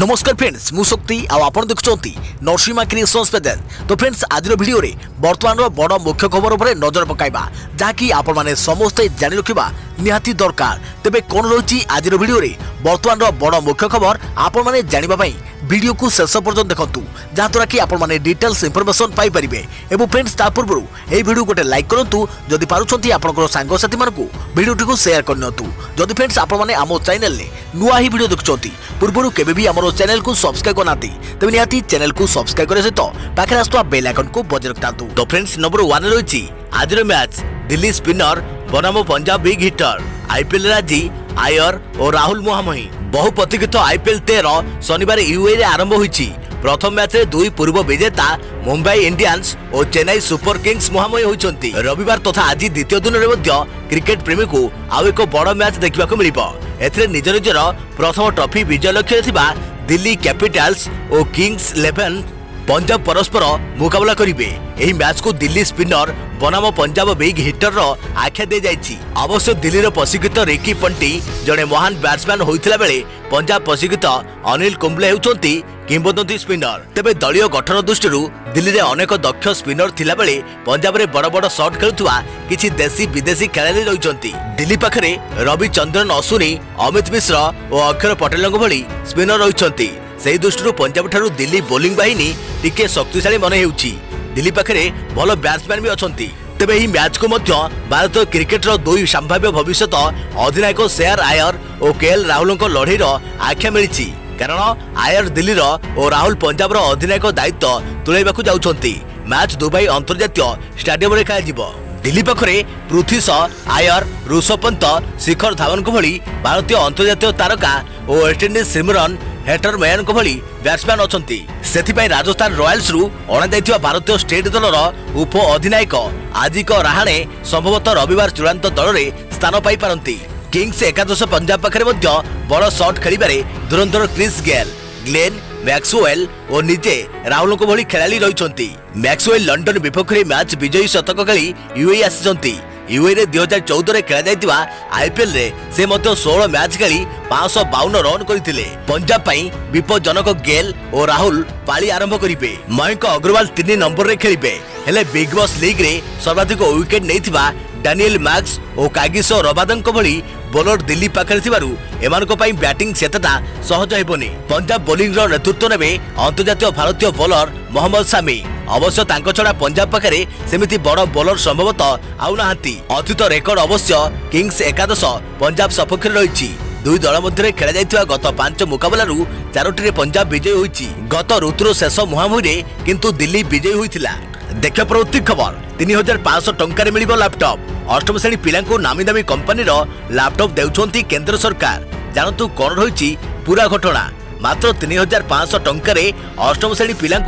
नमस्कार फ्रेंड्स मु शक्ति आपण देखुंती नरसिंहा क्रिएशंस पेजेंट। तो फ्रेंड्स आज वीडियो रे वर्तमान बड़ मुख्य खबर उपर नजर पकाइबा जहाँकि आपण माने समस्ते जानि रखिबा निहाती दरकार। तेबे कोन रही आज वीडियो रे वर्तमान बड़ मुख्य खबर आपण माने जानिबा पई वीडियो को शेष पर्यंत देखंतु जहाँद्वारा कि आपण माने डिटेल्स इंफॉर्मेशन पाई परिबे। एवं फ्रेंड्स ता पूर्व ए वीडियो गोटे लाइक करंतु जदि पारुछंती आपनकर सांग साथी मानकु वीडियो को शेयर करनतु। जदि फ्रेंड्स आपण माने हमो चैनल ले नुआ ही वीडियो देखुछंती पूर्व केबे भी हमरो चैनल को सब्सक्राइब करनाती तबे निहाती चैनल को सब्सक्राइब करे सहित पाखे आसुवा बेल आइकन को बजाय रखतांतु। तो फ्रेंड्स नंबर 1 रही आज मैच दिल्ली स्पिनर बनाम पंजाब बिग हिटर आईपीएल राजी आयर और राहुल मुहामही बहु प्रतीक्षित आईपीएल 13 शनिवार यूए रे आरंभ होईची। प्रथम मैच रे दुई पूर्व विजेता मुंबई इंडियंस और चेन्नई सुपर किंग्स मुहामही होइचंती। रविवार तथा आज द्वितीय दिन रे मध्य क्रिकेट प्रेमी को आउ एक बड़ मैच देखा मिलिबो। एथिरे निज निजर प्रथम ट्रॉफी विजय लक्ष्य थिबा दिल्ली कैपिटल्स और किंग्स 11 पंजाब परस्पर मुकाबला करिवे। एही मैच को दिल्ली स्पिनर बनाम पंजाब बिग हिटर रो आख्या दे जाइछि। अवश्य दिल्ली रो प्रशिक्षित रिकी पंटी जड़े महान बैट्समैन होइथिला बेले पंजाब प्रशिक्षित अनिल कुंबले हेउचंती किंबदंती स्पिनर। तेबे दलीय गठन दृष्टि दिल्ली रे अनेक दक्ष स्पिनर थिला बेले पंजाब रे बड़ बड़ शॉट खेलुवा किछि देशी विदेशी खेलाड़ी रहिचंती। दिल्ली पाखरे रविचंद्रन अश्विनी अमित मिश्र और अक्षर पटेल भली स्पिनर रहिचंती। सेही दृष्टि पंजाब ठारू दिल्ली बोलिंग बाहिनी टिके शक्तिशाली मन हेउछि। दिल्ली पाखरे भल बैट्समैन भी अछंती। तेबे एही मैच को मध्य भारतीय क्रिकेट रो दुई संभाव्य भविष्यत अधिनायक श्रेयस अय्यर और केएल राहुल लड़ई आख्या मिली। कारण अय्यर दिल्ली और राहुल पंजाब अधिनायक दायित्व तुलाइबाकू जाउछंती। मैच दुबई अंतर्जातीय स्टेडियम रे खेलाजिबो। दिल्ली पाखरे पृथ्वी शॉ अय्यर ऋषभ पंत शिखर धवन को भली भारतीय अंतर्जातीय तारका और वेस्टइंडीज सिमरन हेटरमैन को भली बैट्समैन अछंती। सेथिपाई राजस्थान रॉयल्स रु अणा जायथिबा भारतीय स्टेट दलर उप अधिनायक आजिक रहाणे संभवतः रविवार चूड़ांत दल रे स्थान पाई पारंती। किंग्स एकादश पंजाब पाखरे मध्य बड़ शॉट खेलिबारे धुरंधर क्रिस गेल ग्लेन मैक्सवेल और निजे राहुल को भली खेलाड़ी रहिचंती। मैक्सवेल लंडन विपक्ष रे मैच विजयी शतक खेली यूए आसिचंती। यूए रे 2014 रे खेला जायतिबा आईपीएल रे से मध्य 16 मैच खेली 552 रन करथिले। पंजाब पई विपज्जनक गेल और राहुल पाली आरंभ करिवे। मयंक अग्रवाल 3 नंबर रे खेलिबे। हेले बिग बॉस लीग रे सर्वाधिक विकेट नैथिबा डानियल मैक्स और कागिसो रबादन भली बोलर दिल्ली पाखरे थिबारु एमानको पई बैटिंग सेतता सहज हेबोनी। पंजाब बोलिंग रो नेतृत्व नेबे अंतर्जातीय भारतीय बोलर मोहम्मद शामी। अवश्य तांको छडा पंजाब पाखरे सेमिति बड़ बोलर संभवतः आउ नाहांती। अतीत रेकर्ड अवश्य किंग्स एकादश पंजाब सपक्ष रहिछि। दुई दल मध्य खेला जायतिबा गत 5 मुकाबलारू 4टी रे पंजाब विजयी होइछि। गत ऋतुर शेष मुहामुही रे किंतु दिल्ली विजयी होइथिला। देखिए प्रवृत्ति खबर 3500 टंकार मिलिबो लैपटॉप। अष्टम श्रेणी पिला नामी दामी कंपनी लैपटॉप देउछंती केंद्र सरकार। जानतु कोन रहिछि पूरा घटना। मात्र 3500 टंकार अष्टम श्रेणी पिला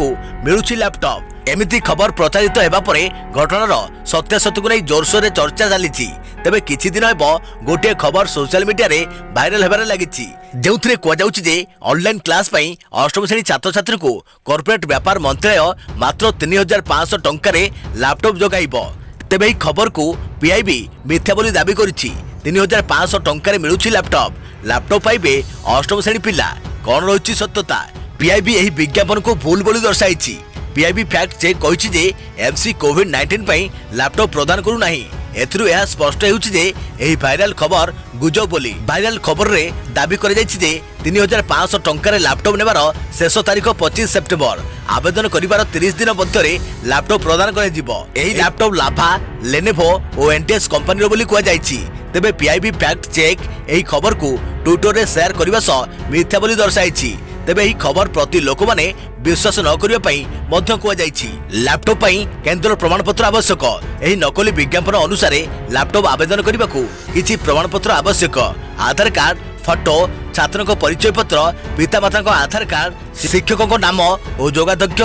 मिलुछि लैपटॉप। एमिति खबर प्रचारित हेबा परे घटनार सत्यासत्य को नहीं जोरसोर रे चर्चा चलीछि। तेबे किछि दिन हेबो गोटे खबर सोशल मीडिया रे वायरल हेबारे लागिछि जेउथरे को जाउछि जे ऑनलाइन क्लास पई अष्टम श्रेणी छात्र छात्री को कॉर्पोरेट व्यापार मंत्रालय मात्र 3500 टंका रे लैपटॉप जोगाइबो। तेबे एही खबर को पीआईबी मिथ्या बोली दाबी करिछि। 3500 टंका रे मिलुछि लैपटॉप पाइबे अष्टम श्रेणी पिला। कोन रहिछि सत्यता? पीआईबी एही विज्ञापन को भूल बोली दर्शाइछि। पीआईबी फैक्ट चेक कहिछि जे एमसी कोविड-19 पई लैपटॉप प्रदान करू नाही। एथिरु यह स्पष्ट हेउछि जे एही वायरल खबर गुजब बोली। वायरल खबर रे दाबी करै जायछि जे 3500 टंका रे लैपटॉप नेबार शेष तारीख 25 सेप्टेम्बर। आवेदन करिबार 30 दिन मध्य लैपटॉप प्रदान करै जिवो। एही लैपटॉप लाभा लेनोवो और एनटीएस कंपनी रो बोली कुआ जायछि। तेबे पीआईबी फैक्ट चेक एही खबर को ट्विटर रे शेयर करिबा सह मिथ्या बोली दर्शाइछि। तेबे एही खबर प्रति लोक माने विश्वास न करिया पई मध्य कुआ जायछि। लैपटॉप पई केंद्र प्रमाणपत्र आवश्यक। एही नकली विज्ञापन अनुसार लैपटॉप आवेदन करिबाकू किछि प्रमाणपत्र आवश्यक। आधार कार्ड फोटो छात्रक परिचय पत्र पितामाता आधार कार्ड शिक्षक नाम और योगाध्यक्ष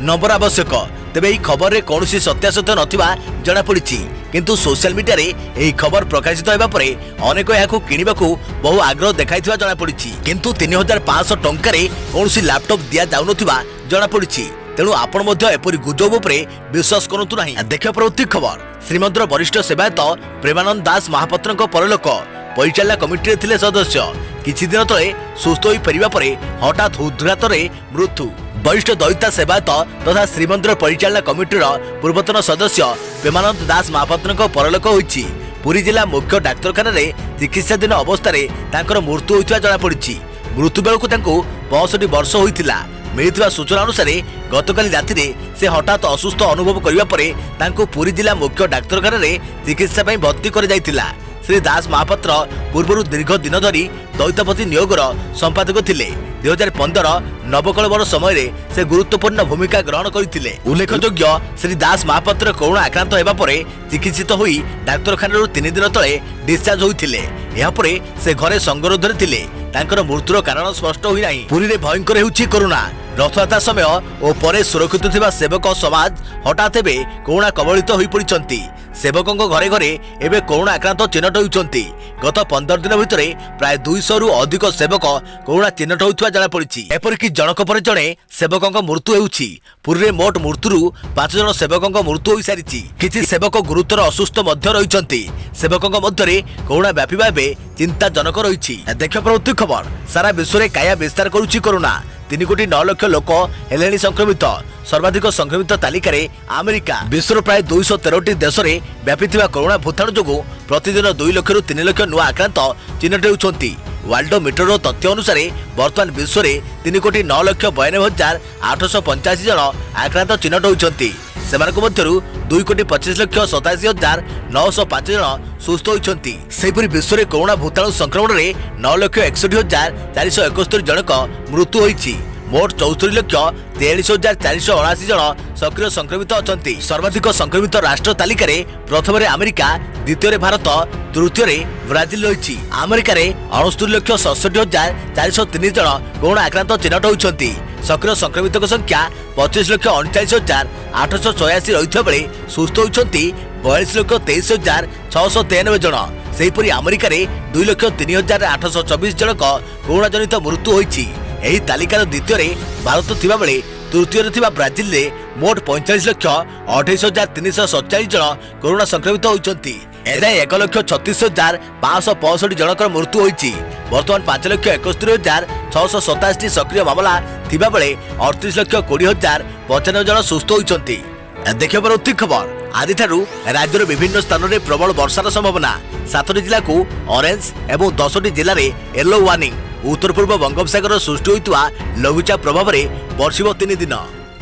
नंबर आवश्यक। तेबे एही खबर रे कोनोसी सत्यासत्य नथिबा जणा पड़िछि। किंतु सोशल मीडिया रे एही खबर प्रकाशित हेबा परे अनेक याकू किनिबाकू बहु आग्रह देखाइथिबा जणा पड़िछि। किंतु 3500 टंका रे कोनोसी लैपटॉप दिया जाउ नथिबा जणा पड़िछि। तेणु आपण मध्य एपरि गुजब उपरे विश्वास करंतु नाही। देखिए प्रवृत्ति खबर श्रीमंदिर वरिष्ठ सेवायत प्रेमानंद दास महापात्रଙ୍କ परलोक परिचालना कमिटी रे थिले सदस्य किछि दिन तले सुस्थ होई फेरिबा परे हठात हृदघातरे मृत्यु। वरिष्ठ दयिता सेवायत तथा श्रीमंदिर परिचालना कमिटीर पूर्वतन सदस्य प्रेमानंद दास महापात्र परलोक होईछि। पुरी जिला मुख्य डाक्तरखाना रे चिकित्साधीन अवस्था तांकर मृत्यु होइतिबा जणा पड़िछि। मृत्यु बेलकु तांको 65 वर्ष होइतिला। मिलिଥିବା सूचना अनुसार गतकाली राति से हठात असुस्थ अनुभव करने पर तांको पुरी जिला मुख्य डाक्तरखाना रे चिकित्सा पई भर्ती कर जाइतिला। श्री दास महापात्र पूर्व दीर्घ दिन धरी दैतापति नियोगर संपादक थिले। 2015 नवकलवर समय से गुरुत्वपूर्ण भूमिका ग्रहण करथिले। उल्लेखयोग्य श्री दास महापात्र कोरोना आक्रांत हेबा परे चिकित्सित होई डाक्तरखाना 3 दिन तले डिस्चार्ज होइथिले। या परे से घरे संगरोधरे थिले। तांकर मृत्युर कारण स्पष्ट होई नाही। पुरी रे भयंकर हेउछि कोरोना। रथयात्रा समय और परे सुरक्षित थिबा सेवक समाज हठात एबे कोरोना कबलित होई पड़िचंती। सेवकों घरे घरे एबे कोरोना आक्रांत चिन्हट होइचंती। गत 15 दिन भितर प्राय 200 रु अधिक सेवक कोरोना चिन्हट होइतबा जणा पड़िछि। एपरिक जनक पर जणे सेवकों मृत्यु हेउछि। पुरी रे मोट मृत्युरु 5 जण सेवकों मृत्यु होई सारिछि। किछि सेवक गुरुतर असुस्थ मध्य रहिचंती। सेवकों मध्य कोरोना व्यापिबा एबे चिंताजनक रहिछि। देखियो प्रवृत्ति खबर सारा विश्व रे काया विस्तार करूछि कोरोना। 3 कोटी 9 लाख लोक हेलेनी संक्रमित। सर्वाधिक संक्रमित तालिकार अमेरिका। विश्वर प्राय 213 देश में व्यापीथिबा कोरोना भूताणु जोगु प्रतिदिन 2 लाख रु 3 लाख नुआ आक्रांत चिन्हट होउछंती। वर्ल्ड मीटर तथ्य अनुसार वर्तमान विश्व में 3 कोटी 9 लाख 92,885 जन आक्रांत चिन्हट होउछंती। सेमानक मध्यरु 2 कोटी 25 लाख 87,905 जन सुस्थ होइछंती। सेहिपरि विश्व में कोरोना भूताणु संक्रमण में 9 लाख 61,471 जनक मृत्यु होइछि। मोट 74 लाख 43,479 जन सक्रिय संक्रमित अछंती। सर्वाधिक संक्रमित राष्ट्र तालिकार प्रथम अमेरिका, द्वितीय भारत, तृतीय ब्राजिल रही। अमेरिका 69 लाख 67,403 जन कोरोना आक्रांत चिन्हट होइछंती। सक्रिय संक्रमित संख्या 25 लाख 39,884 रही बेले सुस्थ होइछंती 42 लाख 23,693 जन। सेहिपरि अमेरिका 2 लाख 3,824 जनक कोरोना जनित मृत्यु होइछि। एही तालिकार द्वितीय भारत थिबा बेले तृतीय थिबा ब्राजिल रे मोट 45 लाख 28,347 जन कोरोना संक्रमित होइछंती। एजाय 1 लाख 36,565 जनकर मृत्यु होइछि। वर्तमान 5 लाख 71,687 सक्रिय मामला थिबा बेले 38 लाख 20,095 जन सुस्थ होइछंती। देखियो प्रवृत्ति खबर आदि ठारू राज्यर विभिन्न स्थान में प्रबल वर्षार संभावना। 7 जिला को ऑरेंज एवं 10 जिले में येलो वार्निंग। उत्तर पूर्व बंगोपसागर सृष्टि होइतवा लघुचाप प्रभाव में बर्षिब 3 दिन।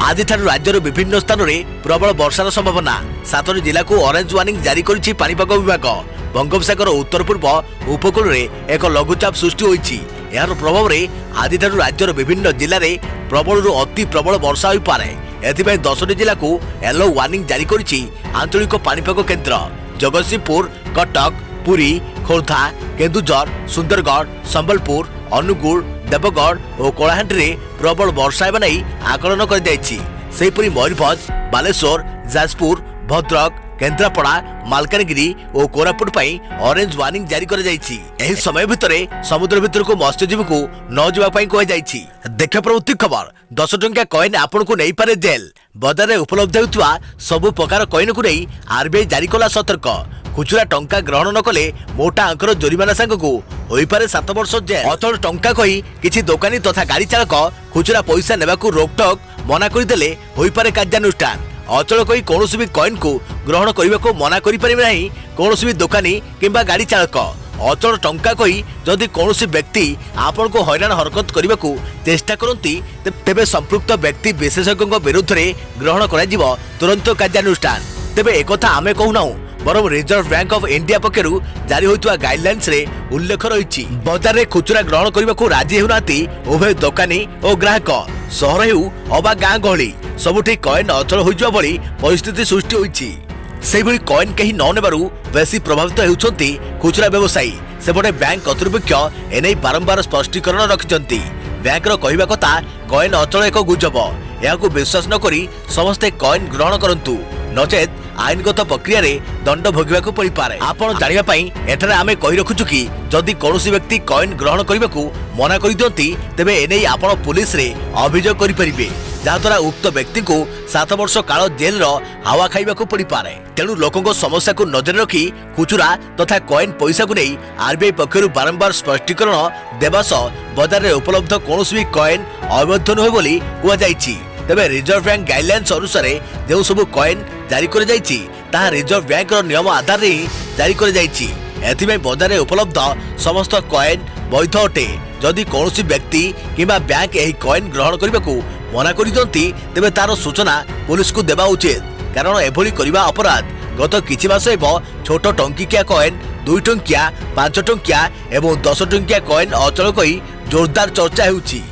आज ठारू राज्यर विभिन्न स्थान में प्रबल वर्षार संभावना। 7 जिला को ऑरेंज वार्निंग जारी करिछि पाणीपाग विभाग। बंगोपसागर उत्तर पूर्व उपकूल में एक लघुचाप सृष्टि होइछि। यार प्रभाव में आज ठारू राज्यर विभिन्न जिले में प्रबल अति प्रबल वर्षा होई पारे। एथिपाई 10 जिला को येलो वार्निंग जारी करिछि आंचलिक पाणीपाग केन्द्र। जगतसिंहपुर, कटक, पुरी, खोर्धा, केन्दुझर, सुंदरगढ़, संबलपुर, अनुगुल, देवगढ़ और कलाहांडी प्रबल वर्षा हेबा नै आकलन कर दैछि। सेहिपरि मयूरभंज, बालेश्वर, जाजपुर, भद्रक, केन्द्रापड़ा, मालकानगिरी और कोरापुट पई ऑरेंज वार्निंग जारी कर जाइछि। एही समय भितरे समुद्र भितर को मत्स्यजीवी को न जीवा पई कह जाइछि। देख प्रवृत्ति खबर 10 टंकिया कॉइन आपन को नहीं पारे जेल। बाजार में उपलब्ध होउतवा सब प्रकार कॉइन को नहीं आरबीआई जारी कला सतर्क। खुचुरा टंका ग्रहण न कले मोटा अंकर जोरिमाना सांग को होई पारे 7 वर्ष जेल। अचल टंका कही किछि दोकानी तथा गाड़ी चालक खुचुरा पैसा नेबाकू रोकटोक मना करदेले होई पारे कार्यानुष्ठान। अचल कही कौन भी कॉइन को ग्रहण करने को मना करें नहीं कौन भी दोकानी किंबा गाड़ी चालक। अचल टंका कही जदि कौन व्यक्ति आपण को हैरान हरकत करने को चेष्टा करती तेबे संपृक्त व्यक्ति विशेषज्ञ विरुद्ध में ग्रहण कर तुरंत कार्यानुष्ठान। तेबे एक आमे कहूना बरम रिजर्व बैंक ऑफ इंडिया पक्षर जारी होइतवा गाइडलाइंस रे उल्लेख रही। बाजार में खुचुरा ग्रहण करने को राजी होनाती उभय दोकानी और ग्राहक। सहर हेउ अबा गाँ गहली सबुठी कॉइन अचल होइजवा भली परिस्थिति सृष्टि होइछि। सेहि भली कॉइन कहीं न नेबारु बेसी प्रभावित हेउछंती खुचुरा व्यवसायी। सेपटे बैंक कर्तृपक्ष एने बारंबार स्पष्टीकरण रखिछंती। बैंक रो कहिबा कथा कॉइन अचल एक गुजब। याकू विश्वास न करी समस्ते कॉइन ग्रहण करंतु नचेत आईनगत प्रक्रिया रे दंड भोगिबाकू पड़ी पारे। आपण जानिबा पई एठारे आमे कहि रखुछु कि जदि कोनोसी व्यक्ति कॉइन ग्रहण करबाकू मना करि दियंती तेबे एनै आपण पुलिस रे अभियोग करि परिबे। जहाद्वारा उक्त व्यक्ति को 7 वर्ष काल जेल हावा खाइबा को पड़ी पारे। तेणु लोकों समस्या को नजर रखी खुचुरा तथा कॉइन पैसा को नहीं आरबीआई पक्षर बारंबार स्पष्टीकरण देवा सह बाजार में उपलब्ध कौन भी कॉइन अवैध नुहे बोली कहुई। तेबे रिजर्व बैंक गाइडलाइंस अनुसार जो सब कॉइन जारी कर रिजर्व बैंक नियम आधार रे जारी कर बाजार में उपलब्ध समस्त कॉइन वैध अटे। जदि कौन व्यक्ति किंबा बैंक यही कॉइन ग्रहण करने को मना कर तेबे तार सूचना पुलिस को देवा उचित, कारण एभली करबा अपराध। गत किछि मास छोट टंकिकिया कॉइन 2 टंकिया 5 टंकिया एवं 10 टंकिया कॉइन अचल कई जोरदार चर्चा होउछि।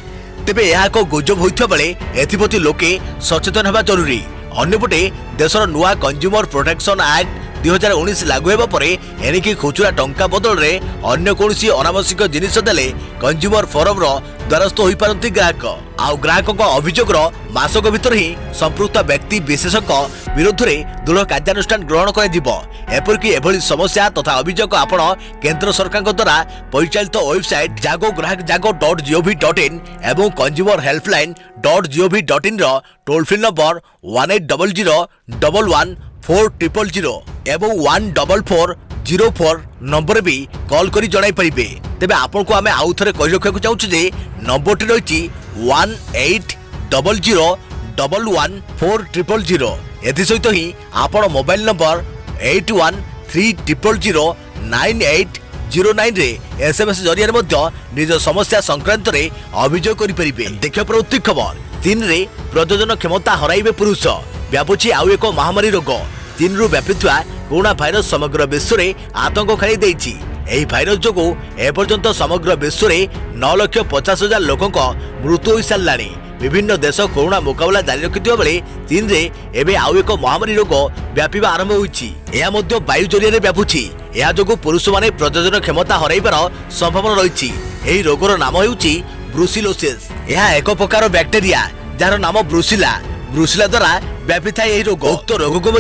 तेबे यह एक गुजब होइथिबा बेले एथिप्रति लोके सचेतन हेबा जरूरी। अन्यपटे देशर नुआ कंज्यूमर प्रोटेक्शन एक्ट 2019 लागू हेबा परे एनिकी खुचुरा टंका बदल रे अन्य कोनसी अनावश्यक जिनिस देले कंज्यूमर फोरम रो द्वारस्थ होई पारंती ग्राहक। आउ ग्राहक अभियोग मासक भीतर ही संपृक्त व्यक्ति विशेषज्ञ विरुद्ध में दृढ़ कार्यानुष्ठान ग्रहण करपरिकी एभली समस्या तथा अभियोग आपण केंद्र सरकार द्वारा परिचालित वेबसाइट जागो ग्राहक jago.gov.in एवं consumer helpline .gov.in toll free number 1800114000 एवं 14404 नंबर भी कॉल करी जणाई परिबे। तेबे आपन को आमे आउ थरे कहि रखिया चाहूछु जे नंबरटी रहिछि 1800114000। एथि सहित ही आपण मोबाइल नंबर 8130009809 रे एसएमएस जरिया मध्ये निज समस्या संक्रांत रे अभियोग करि परिबे। देखियो प्रति खबर चीन रे प्रजनन क्षमता हराइबे पुरुष व्यापुछि आउ एक महामारी रोग। चीन रु व्यापिथुआ कोरोना भाइरस समग्र विश्व में आतंक खेली देछि। एही भाइरस जोगु एपर्यंत समग्र विश्व में 9,50,000 लोकों मृत्यु हो साराणी। विभिन्न देश कोरोना मुकाबला जारी रखिथिबा बेले चीन रे एबे आउ एक महामारी रोग व्यापिबा आरंभ होइछि। एहा मध्ये वायु जरिया व्यापुछि। एहा जोगु पुरुष माने प्रजनन क्षमता हराइबार संभावना रहिछि। एही रोगर नाम हेउछि ब्रुसिलोसिस। एहा एक प्रकार बैक्टेरिया जार नाम ब्रुसिला द्वारा व्यापी था। यही रोग उक्त रोग को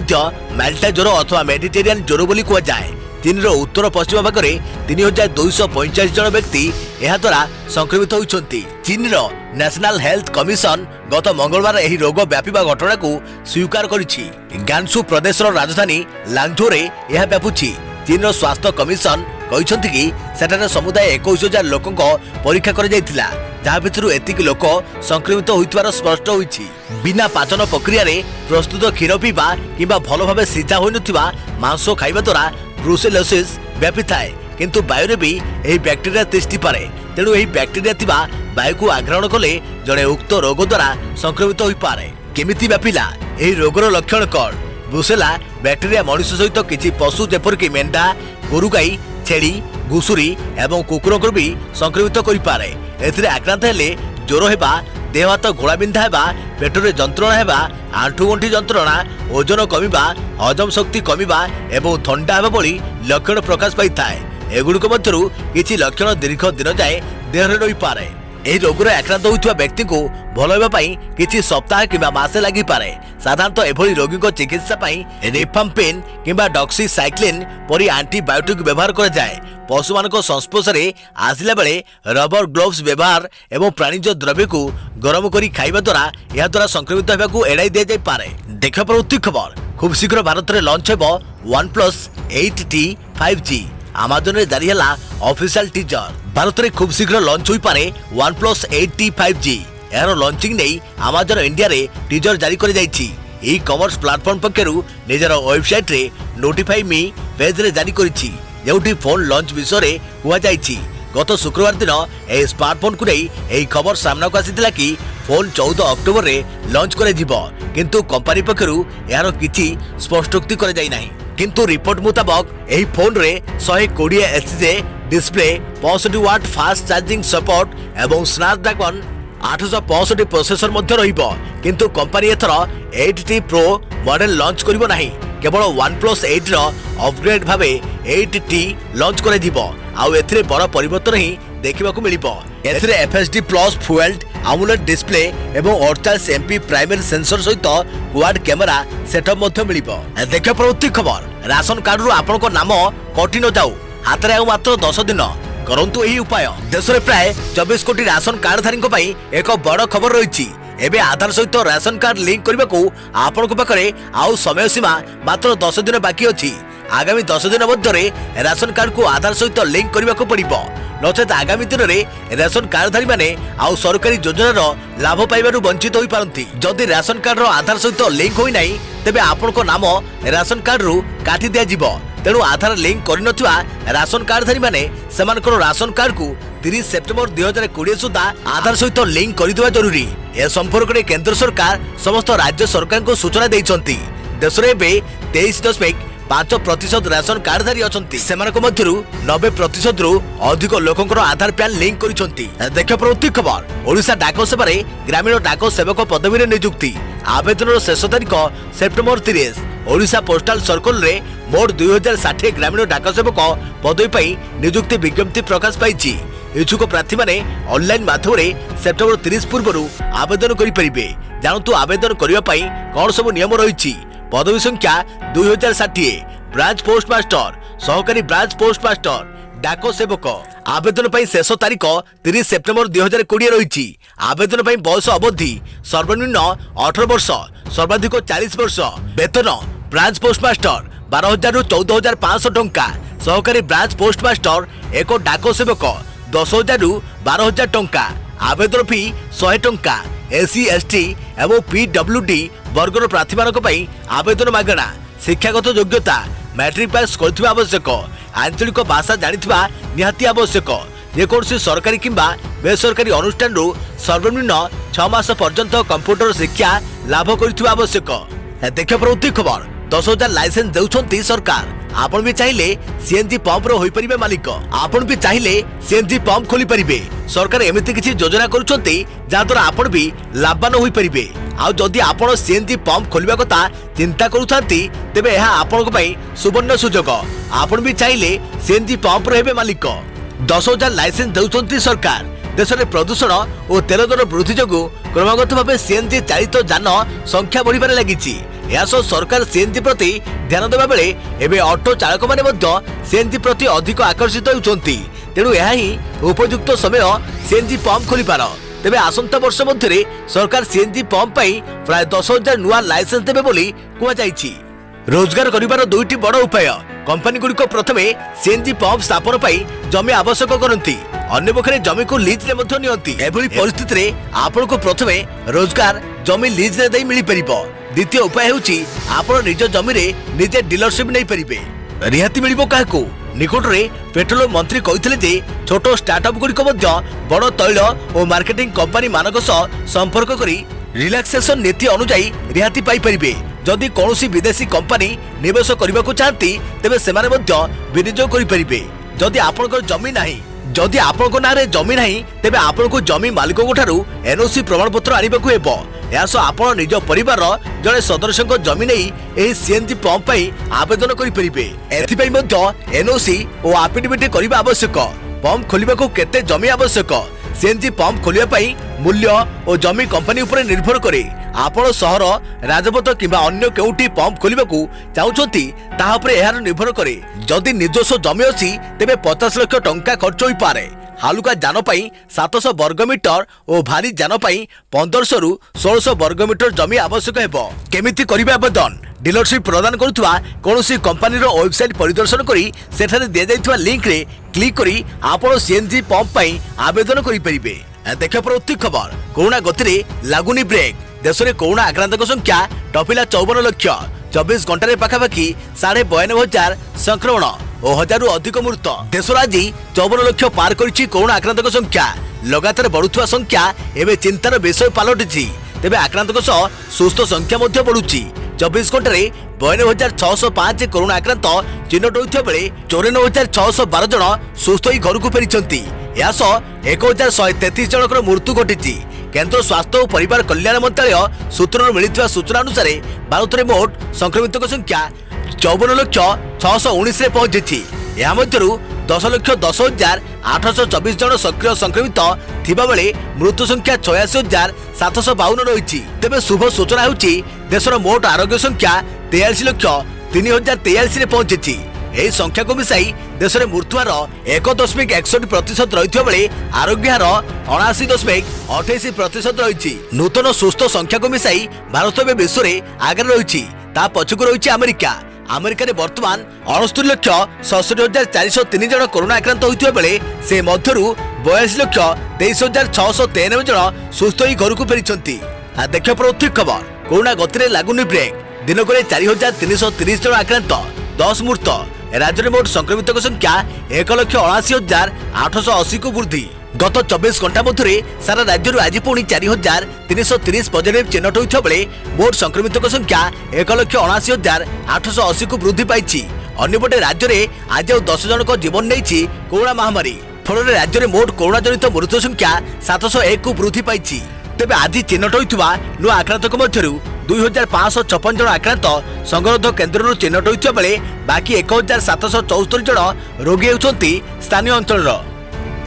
माल्टा ज्वर अथवा मेडिटेरियन ज्वर बोली कहुए। चीन उत्तर पश्चिम भाग में 3245 जन व्यक्ति यह द्वारा संक्रमित होती। चीन नेशनल हेल्थ कमिशन गत मंगलवार यह रोग व्यापीबा घटना को स्वीकार करिछि। गांसू प्रदेश राजधानी लांगझो रे यह व्यापुछि। चीन स्वास्थ्य कमिशन कहते कि सेठारे समुदाय 21,000 लोकों परीक्षा कर जाइथिला, जहाँ भितर एतिक लोक संक्रमित होइतबार स्पष्ट होइछि। बिना पाचन प्रक्रिया रे प्रस्तुत क्षीर पीवा किंबा भल भाव सीझा होई नथिबा मांस खाइबा द्वारा ब्रुसेलोसिस व्यापी थाए, किंतु वायु भी यही बैक्टेरिया तिष्ठि पारे। तेणु यही बैक्टेरिया थिबा वायु को आग्रहण कले जड़े उक्त रोग द्वारा संक्रमित होई पारे। केमिति व्यापिला यही रोगर लक्षण कौन? ब्रुसेला बैक्टेरिया मनुष्य सहित किछि पशु जेपरिक मेंढा, गोरु गाई, छेड़ी, घुसुरी एवं कुकुर को भी संक्रमित करि पारे। एथिरे आक्रांत हेले ज्वर हेबा, देह हाथ घोड़ाबिंधा हेबा, पेटरे जंत्रणा हेबा, आंठुगंठी जंत्रणा, ओजन कमिबा, हजम शक्ति कमिबा एवं थंडा हेबा भली लक्षण प्रकाश पाई थाए। एगुड़िक मध्यरु किछि लक्षण दीर्घ दिन जाए देहरे रही पारे। एही रोग रे आक्रांत होइतबा व्यक्ति को भल हेबा पई किछि सप्ताह किंबा मासे लागि पारे। साधारणतः एभली रोगी को चिकित्सा पई रिफाम्पिन किंबा डॉक्सीसाइक्लिन परि एंटीबायोटिक व्यवहार करा जाए। पशु मानक संस्पर्श रे आसिला बेले रबर ग्लोव्स व्यवहार एवं प्राणीज द्रव्य को गरम करी खाइबा द्वारा यह द्वारा संक्रमित होगा को एड़ाई दिया जाय पारे। देखियो प्रति खबर खूब शीघ्र भारत में लॉन्च हेबो OnePlus 8T 5G। अमेजन रे जारी हला ऑफिशियल टीजर। भारत में खूब शीघ्र लॉन्च होई पारे OnePlus 8T 5G। यार लॉन्चिंग नहीं अमेजन इंडिया रे टीजर जारी कर जाइछि। ई कॉमर्स प्लेटफॉर्म पक्षरु निजर वेबसाइट रे नोटिफाई मी पेज रे जारी करिछि, जेउठी फोन लॉन्च विषय रे हुआ जाइछि। गत शुक्रवार दिन ए स्मार्टफोन को नहीं यही खबर सामना को आसीथिला कि फोन 14 अक्टोबर रे लॉन्च करे जिवो, किंतु कंपनी पक्षरु यार किछि स्पष्टोक्ति करे जाई नाही। किंतु रिपोर्ट मुताबक यही फोन रे 120 Hz display, 65 watt fast charging support एवं स्नैपड्रैगन 865 प्रोसेसर मध्य रहिबो। किंतु कंपनी एथर 8T Pro मॉडल लॉन्च करिवो नाही, केवल OnePlus 8 रो अपग्रेड भावे 8T लॉन्च करे दिबो। आउ एथिरे बड़ परिवर्तन ही देखिबा को मिलिबो। एथिरे FHD प्लस फुएल्ड AMOLED डिस्प्ले एवं 48 MP प्राइमरी सेंसर सहित क्वाड कैमेरा सेटअप मध्य मिलिबो। देखियो प्रति खबर राशन कार्ड रु आपन को नाम कटि न जाऊ, हाथ रे मात्र 10 दिन करंतु एही उपाय। देश रे प्राय 24 कोटी राशन कार्डधारी एक बड़ खबर रही। एबे आधार सहित राशन कार्ड लिंक करने को आपण पाखे आउ समय सीमा मात्र 10 दिन बाकी अच्छी। आगामी 10 दिन मध्य राशन कार्ड को आधार सहित लिंक करने को पड़ो नचेत आगामी दिन में राशन कार्डधारी माने आउ सरकारी योजनार लाभ पाइबारु वंचित हो पारती। जदि राशन कार्ड आधार सहित लिंक होई नाही तेबे आपनको नाम राशन कार्ड रु काटी दिया जिवो। तेणु आधार लिंक करनथिबा राशन कार्डधारी माने सेमानकर राशन कार्ड को 30 सेप्टेम्बर 2020 सुधा आधार सहित लिंक करदिबा जरूरी। ए संपर्क में केंद्र सरकार समस्त राज्य सरकार को सूचना देइछंती। देश रे बे 23.5% राशन कार्डधारी अछंती। सेमानक मध्यरु 90% रु अधिक लोकंकर आधार पैन लिंक करिसंती। देखियो प्रति खबर ओडिशा डाक सेवारे ग्रामीण डाक सेवक पदवी रे नियुक्ति। आवेदन शेष तारीख सेप्टेम्बर 30। ओडिशा पोस्टाल सर्कल रे मोट 2060 ग्रामीण डाक सेवक पदवी पाई नियुक्ति विज्ञप्ति प्रकाश पाइछि। इच्छुक प्रार्थी माने ऑनलाइन माध्यम रे सेप्टेम्बर 30 पूर्व आवेदन करि परिबे। जानतु आवेदन करिवा पाई कोन सब नियम रहिछि। पदवी संख्या 2060 ब्रांच पोस्ट मास्टर सहकारी ब्रांच पोस्ट मास्टर डाक सेवक। आवेदन पाई शेष तारीख 30 सेप्टेम्बर 2020 रही। आवेदन पाई बयस अवधि सर्वनिम्न 18 वर्ष सर्वाधिक 40 वर्ष। वेतन ब्रांच पोस्ट मास्टर 12,000 रु 14,500 टंका। सहकारी ब्रांच पोस्ट मास्टर एक डाक सेवक 10,000 रु 12,000 टंका। आवेदन फी 100 टंका। एससी एसटी एवं पीडब्ल्यूडी वर्गर प्रार्थी मानक पई आवेदन मागणा। शिक्षागत योग्यता मैट्रिक पास करथिबा आवश्यक। आंचलिक भाषा जानिथिबा निहाती आवश्यक। जेकोसी सरकारी किंबा बेसरकारी अनुष्ठान रु सर्वनिम्न 6 मास पर्यंत कंप्यूटर शिक्षा लाभ करथिबा आवश्यक। देखियो प्रति खबर 10,000 लाइसेंस देउछंती सरकार। आपण भी चाहिले सीएनजी पंप रो होई परिबे मालिक। आपण भी चाहिले सीएनजी पंप खोली परिबे। सरकार एमिति किछि योजना करूछंती जा द्वारा आपण भी लाभवान होई परिबे। आ जदि आपण सीएनजी पंप खोलिबा कथा चिंता करूथांती तेबे एहा आपण को पई सुवर्ण सुजोग। आपण भी चाहिले सीएनजी पंप रो हेबे मालिक। 10,000 लाइसेंस देउछंती सरकार। देश में प्रदूषण और तेल दर वृद्धि जोगु क्रमागत भाव सीएनजी चालित जान संख्या बढ़िबार लागिछि। यासो सरकार सीएनजी प्रति ध्यान देबा बेले एबे ऑटो चालक माने मध्य सीएनजी प्रति अधिक आकर्षित होउछंती। तेणु यह ही उपयुक्त समय सीएनजी पंप खोली पार। तेबे आसंता वर्ष मध्य सरकार सीएनजी पंप पाई प्राय 10,000 नुआ लाइसेंस देबे बोली कुआ जाइछि। रोजगार करिबार दुईटी बड़ उपाय। कंपनी गुड़िक प्रथमे सीएनजी पंप स्थापन पाई जमी आवश्यक करती। अन्य पक्षरे जमी को लीज रे मध्य नियंती। एभली परिस्थिति रे आपण को प्रथमे रोजगार जमी लीज रे देई मिली परिबो। द्वितीय उपाय हेउची आपण निज जमी रे निजे डीलरशिप नै परिबे। रिहाती मिलिबो काहको। निकट रे पेट्रोल मंत्री कहिथिले जे छोट स्टार्टअप गुड़िक मध्य बड़ तैल और मार्केटिंग कंपनी मानक सह संपर्क करी रिलैक्सेशन नीति अनुसार रिहाती पाई परिबे। जदि कौनसी विदेशी कंपनी निवेश करने को चाहती तेबे सेमाने मध्य विनियोग करि परिबे। जदि आपनकर जमी नाही जदि आपनको नारे जमी नाही तेबे आपनको जमी मालिकको ठारू एनओसी प्रमाण पत्र आनिबाकू हेबो। यासो आपण निज परिवार जने सदस्यको जमी नै एही सीएनजी पंप पई आवेदन करि परिबे। एथि पई मध्य एनओसी ओ एफिडेविट करिबा आवश्यक। पंप खोलिबाकू केते जमी आवश्यक। सीएनजी पंप खोलिबा पई मूल्य और जमी कंपनी ऊपर निर्भर करे। आपण सहर राजपथ किंबा अन्य केउटी पंप खोलिबाकू चाहुछंती ताहा पर एहार निर्भर करे। जदि निजस्व जमी अछि तेबे 50 लाख टंका खर्च होई पारे। हालुका जान पाई 700 वर्गमीटर और भारी जान पाई 1500 रु 1600 वर्गमीटर जमी आवश्यक हेबो। केमिति करिबा आवेदन डीलरशिप प्रदान करुवा कौनसी कंपनी वेबसाइट परिदर्शन करी सेठारे दिया जाइतवा लिंक रे क्लिक करी आपण सीएनजी पंप पई आवेदन करि परिबे। देखियो प्रति खबर कोरोना गति रे लागुनी ब्रेक। देश में कोरोना आक्रांतक संख्या टपिला 54 लाख। 24 घंटे पाखापाखि 92,500 संक्रमण और 1000 अधिक मृत्यु। देश आज 54 लाख पार करिछि कोरोना आक्रांतक संख्या। लगातार बढ़ुवा संख्या एवं चिंतार विषय पलटि। तेबे आक्रांतक सह सुस्थ संख्या मध्य बढ़ुछि। 24 घंटे 52,605 कोरोना आक्रांत चिन्हट होता बेले 54,612 जन सुस्थ होई घर को फेरी। यह 1,133 जनकर मृत्यु घटी। केंद्र स्वास्थ्य और परिवार कल्याण मंत्रालय सूत्र मिलता सूचना अनुसार भारत में मोट संक्रमित संख्या 54,619 पहुंची। यह मध्य 10,10,824 जन सक्रिय संक्रमित थिबा बेले मृत्यु संख्या 86,752 रही। तेबे शुभ सूचना होउची देशर मोट आरोग्य संख्या 43,03,043 पहुंची। ଏହି ସଂଖ୍ୟାକୁ ମିଶାଇ ଦେଶରେ ମୃତ୍ୟୁହାର 1.61% ରହିଥିବା ବେଳେ ଆରୋଗ୍ୟ ହାର 79.28% ରହିଛି। ନୂତନ ସୁସ୍ଥ ସଂଖ୍ୟାକୁ ମିଶାଇ ଭାରତ ଏବେ ବିଶ୍ୱରେ ଆଗରେ ରହିଛି। ତା ପଛକୁ ରହିଛି ଆମେରିକା। ଆମେରିକାରେ ବର୍ତ୍ତମାନ 69,67,403 ଜଣ କରୋନା ଆକ୍ରାନ୍ତ ହୋଇଥିବା ବେଳେ ସେ ମଧ୍ୟରୁ 42,23,693 ଜଣ ସୁସ୍ଥ ହୋଇ ଘରକୁ ଫେରିଛନ୍ତି। ଦେଖିବା ପରବର୍ତ୍ତୀ ଖବର। କରୋନା ଗତିରେ ଲାଗୁନି ବ୍ରେକ୍। ଦିନକରେ 4,330 ଜଣ ଆକ୍ରାନ୍ତ, 10 ମୃତ। ରାଜ୍ୟରେ ମୋଟ ସଂକ୍ରମିତଙ୍କ ସଂଖ୍ୟା 1,79,880 କୁ ବୃଦ୍ଧି। ଗତ 24 ଘଣ୍ଟା ମଧ୍ୟରେ ସାରା ରାଜ୍ୟରୁ ଆଜି ପୁଣି 4,330 ପଜିଟିଭ ଚିହ୍ନଟ ହୋଇଥିବା ବେଳେ ମୋଟ ସଂକ୍ରମିତଙ୍କ ସଂଖ୍ୟା 1,79,880 କୁ ବୃଦ୍ଧି ପାଇଛି। ଅନ୍ୟପଟେ ରାଜ୍ୟରେ ଆଜି ଆଉ 10 ଜଣଙ୍କ ଜୀବନ ନେଇଛି କରୋନା ମହାମାରୀ। ଫଳରେ ରାଜ୍ୟରେ ମୋଟ କରୋନା ଜନିତ ମୃତ୍ୟୁ ସଂଖ୍ୟା 701 କୁ ବୃଦ୍ଧି ପାଇଛି। ତେବେ ଆଜି ଚିହ୍ନଟ ହୋଇଥିବା ନୂଆ ଆକ୍ରାନ୍ତଙ୍କ ମଧ୍ୟରୁ 2,556 ଜଣ ଆକ୍ରାନ୍ତ ସଂଗରୋଧ କେନ୍ଦ୍ରରୁ ଚିହ୍ନଟ ହୋଇଥିବା ବେଳେ ବାକି 1,774 ଜଣ ରୋଗୀ ହେଉଛନ୍ତି ସ୍ଥାନୀୟ ଅଞ୍ଚଳର।